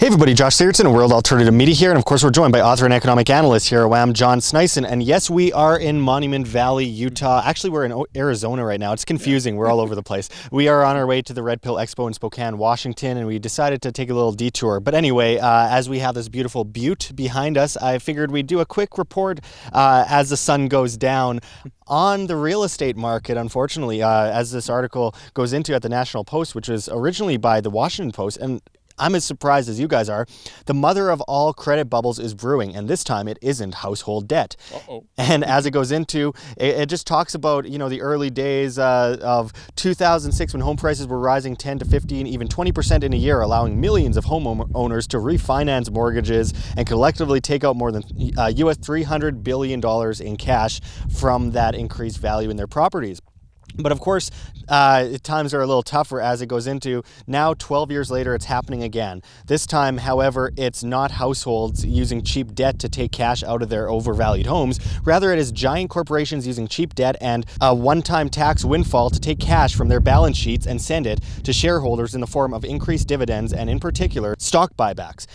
Hey everybody, Josh Sigurdson of World Alternative Media here, and of course we're joined by author and economic analyst here at WAM, John Sneisen. And yes, we are in Monument Valley, Utah. Actually, we're in Arizona right now. It's confusing. We're all over the place. We are on our way to the Red Pill Expo in Spokane, Washington, and we decided to take a little detour. But anyway, as we have this beautiful butte behind us, I figured we'd do a quick report as the sun goes down on the real estate market, unfortunately, as this article goes into at the National Post, which was originally by the Washington Post. And I'm as surprised as you guys are. The mother of all credit bubbles is brewing, and this time it isn't household debt. And as it goes into, it just talks about, the early days of 2006 when home prices were rising 10 to 15, even 20% in a year, allowing millions of homeowners to refinance mortgages and collectively take out more than US $300 billion in cash from that increased value in their properties. But of course, times are a little tougher as it goes into. Now, 12 years later, it's happening again. This time, however, it's not households using cheap debt to take cash out of their overvalued homes. Rather, it is giant corporations using cheap debt and a one-time tax windfall to take cash from their balance sheets and send it to shareholders in the form of increased dividends and, in particular, stock buybacks.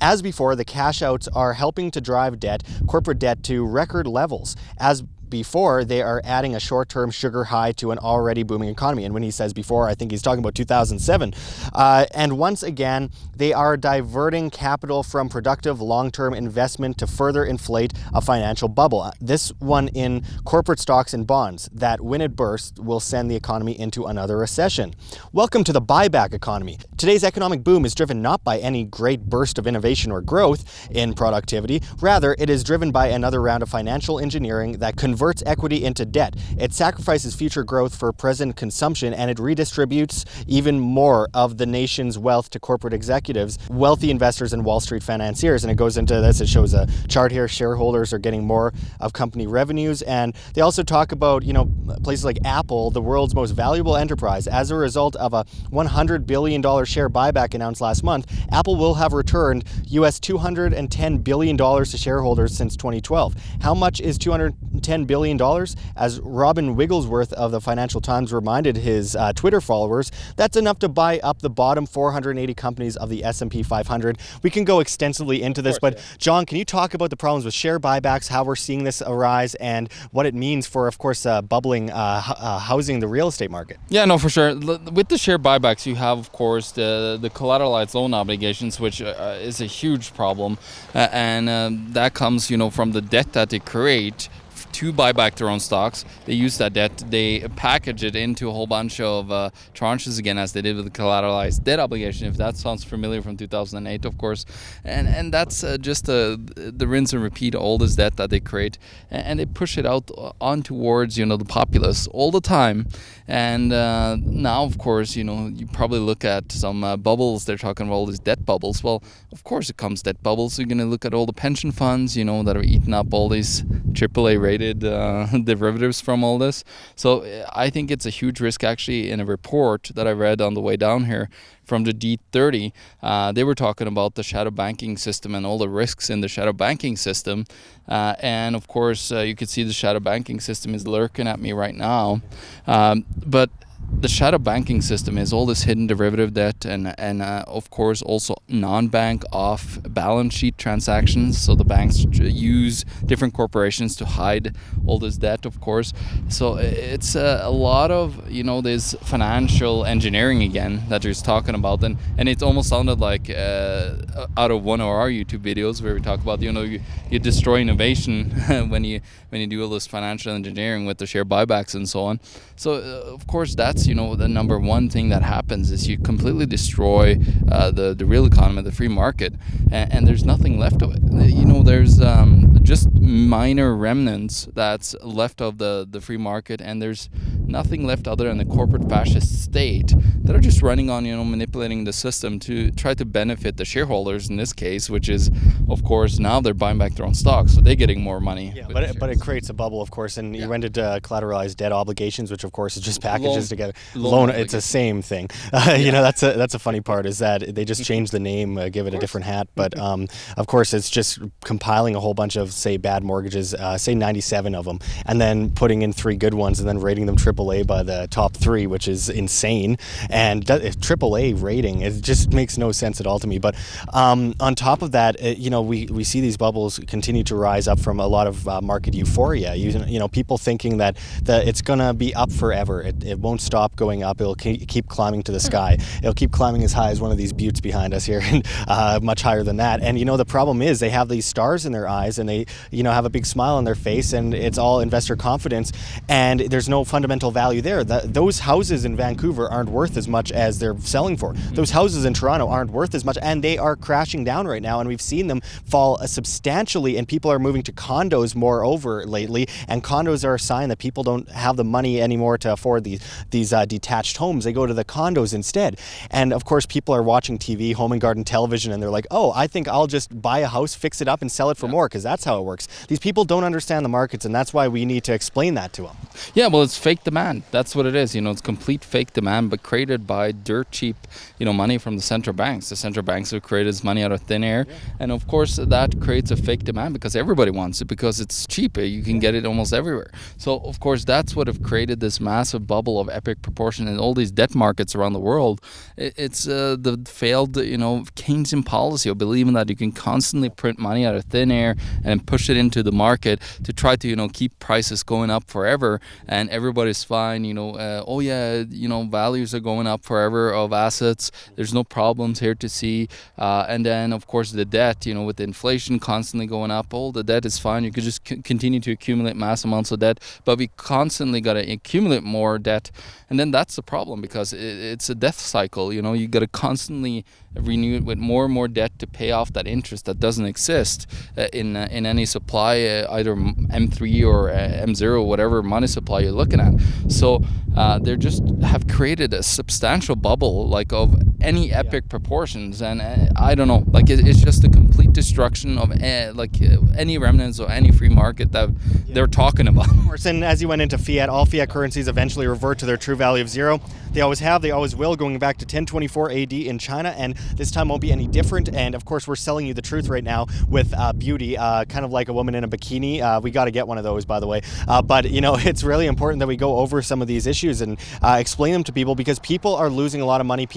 As before, the cash outs are helping to drive corporate debt to record levels. As before, they are adding a short-term sugar high to an already booming economy. And when he says before, I think he's talking about 2007. And once again, they are diverting capital from productive long-term investment to further inflate a financial bubble. This one in corporate stocks and bonds that, when it bursts, will send the economy into another recession. Welcome to the buyback economy. Today's economic boom is driven not by any great burst of innovation or growth in productivity. Rather, it is driven by another round of financial engineering that converts equity into debt. It sacrifices future growth for present consumption, and it redistributes even more of the nation's wealth to corporate executives, wealthy investors, and Wall Street financiers. And it goes into this. It shows a chart here. Shareholders are getting more of company revenues. And they also talk about, places like Apple, the world's most valuable enterprise. As a result of a $100 billion share buyback announced last month, Apple will have returned US $210 billion to shareholders since 2012. How much is $210 billion? As Robin Wigglesworth of the Financial Times reminded his Twitter followers, that's enough to buy up the bottom 480 companies of the S&P 500. We can go extensively into this, but John, can you talk about the problems with share buybacks, how we're seeing this arise, and what it means for, of course, bubbling housing the real estate market? Yeah, no, for sure. With the share buybacks, you have, of course, the collateralized loan obligations, which is a huge problem, and that comes, from the debt that they create to buy back their own stocks. They use that debt, they package it into a whole bunch of tranches again, as they did with the collateralized debt obligation, if that sounds familiar, from 2008, of course. And that's just the rinse and repeat all this debt that they create, and they push it out on towards, the populace all the time. And now, of course, you probably look at some bubbles. They're talking about all these debt bubbles. Well, of course it comes debt bubbles. You're going to look at all the pension funds, that are eating up all these AAA rated derivatives from all this. So I think it's a huge risk. Actually, in a report that I read on the way down here from the D30, they were talking about the shadow banking system and all the risks in the shadow banking system. And of course, you could see the shadow banking system is lurking at me right now. But the shadow banking system is all this hidden derivative debt and of course also non-bank off balance sheet transactions. So the banks use different corporations to hide all this debt, of course. So it's a lot of this financial engineering again that you're talking about, and it almost sounded like out of one of our YouTube videos where we talk about you destroy innovation when you do all this financial engineering with the share buybacks and so on. So of course that's the number one thing that happens is you completely destroy the real economy, the free market, and there's nothing left of it. There's just minor remnants that's left of the free market, and there's nothing left other than the corporate fascist state that are just running on manipulating the system to try to benefit the shareholders in this case, which is, of course, now they're buying back their own stocks, so they're getting more money. Yeah, but it creates a bubble, of course, and you went into collateralized debt obligations, which of course is just packages together. Loan, it's the same thing. That's a funny part, is that they just change the name, give it a different hat, but of course it's just compiling a whole bunch of say, bad mortgages, say 97 of them, and then putting in 3 good ones and then rating them AAA by the top 3, which is insane. And if AAA rating, it just makes no sense at all to me. But on top of that, we see these bubbles continue to rise up from a lot of market euphoria. People thinking that it's going to be up forever. It won't stop going up. It'll keep climbing to the sky. It'll keep climbing as high as one of these buttes behind us here, and much higher than that. And the problem is they have these stars in their eyes, and they have a big smile on their face, and it's all investor confidence, and there's no fundamental value there. Those houses in Vancouver aren't worth as much as they're selling for. Those houses in Toronto aren't worth as much, and they are crashing down right now, and we've seen them fall substantially, and people are moving to condos moreover lately, and condos are a sign that people don't have the money anymore to afford these detached homes. They go to the condos instead. And of course, people are watching TV, home and garden television, and they're like, oh, I think I'll just buy a house, fix it up, and sell it for more, because that's how it works. These people don't understand the markets, and that's why we need to explain that to them. Yeah, well, it's fake demand. That's what it is. It's complete fake demand, but created by dirt cheap, money from the central banks. The central banks have created this money out of thin air. Yeah. And of course, that creates a fake demand because everybody wants it, because it's cheap. You can get it almost everywhere. So, of course, that's what have created this massive bubble of epic proportion in all these debt markets around the world. It's the failed, Keynesian policy of believing that you can constantly print money out of thin air and push it into the market to try to, keep prices going up forever, and everybody's fine. Values are going up forever of assets. There's no problems here to see. And then, of course, the debt, with inflation constantly going up, the debt is fine. You could just continue to accumulate mass amounts of debt, but we constantly got to accumulate more debt. And then that's the problem, because it's a death cycle. You got to constantly renew it with more and more debt to pay off that interest that doesn't exist in any supply, either M3 or M0, whatever money supply you're looking at. So they just have created a substantial bubble of any epic proportions, and I don't know, it's just a complete destruction of any remnants of any free market that they're talking about. And as you went into fiat, all fiat currencies eventually revert to their true value of zero. They always have, they always will, going back to 1024 AD in China, and this time won't be any different. And of course, we're selling you the truth right now with beauty, kind of like a woman in a bikini. We got to get one of those, by the way. But it's really important that we go over some of these issues and explain them to people, because people are losing a lot of money.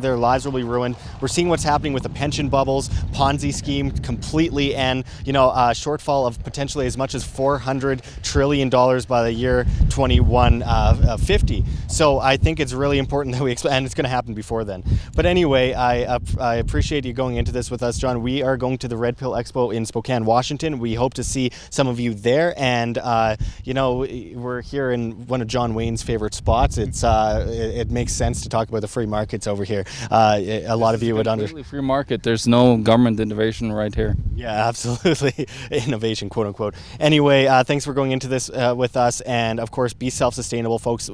Their lives will be ruined. We're seeing what's happening with the pension bubbles, Ponzi scheme completely, and a shortfall of potentially as much as $400 trillion by the year 2150. So I think it's really important that we explain, and it's going to happen before then. But anyway, I appreciate you going into this with us, John. We are going to the Red Pill Expo in Spokane, Washington. We hope to see some of you there, and we're here in one of John Wayne's favorite spots. It makes sense to talk about the free markets over here. A lot of you would understand. Free market. There's no government innovation right here. Yeah, absolutely. Innovation, quote unquote. Anyway, thanks for going into this with us, and of course, be self-sustainable, folks.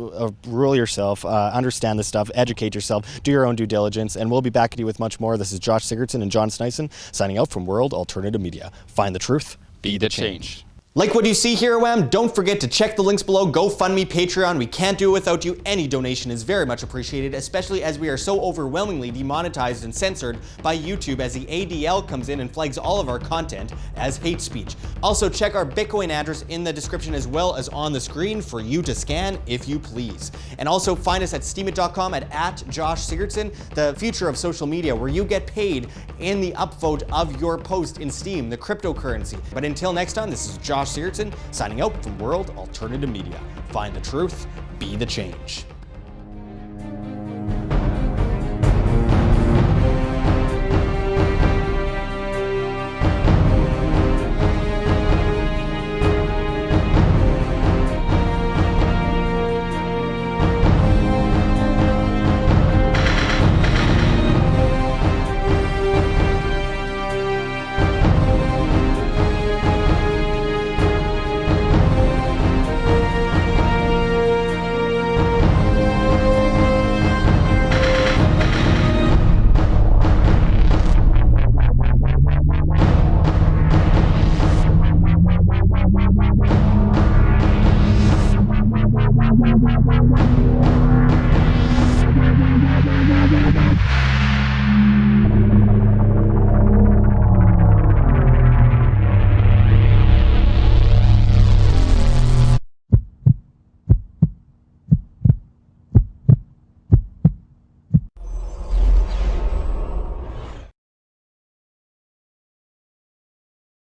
Rule yourself, understand this stuff, educate yourself, do your own due diligence, and we'll be back at you with much more. This is Josh Sigurdson and John Sneisen signing out from World Alternative Media. Find the truth, be the change. Like what you see here, WAM? Don't forget to check the links below. GoFundMe, Patreon. We can't do it without you. Any donation is very much appreciated, especially as we are so overwhelmingly demonetized and censored by YouTube, as the ADL comes in and flags all of our content as hate speech. Also, check our Bitcoin address in the description as well as on the screen for you to scan if you please. And also find us at steemit.com at Josh Sigurdson, the future of social media, where you get paid in the upvote of your post in Steem, the cryptocurrency. But until next time, this is Josh Sigurdson signing out from World Alternative Media. Find the truth, be the change.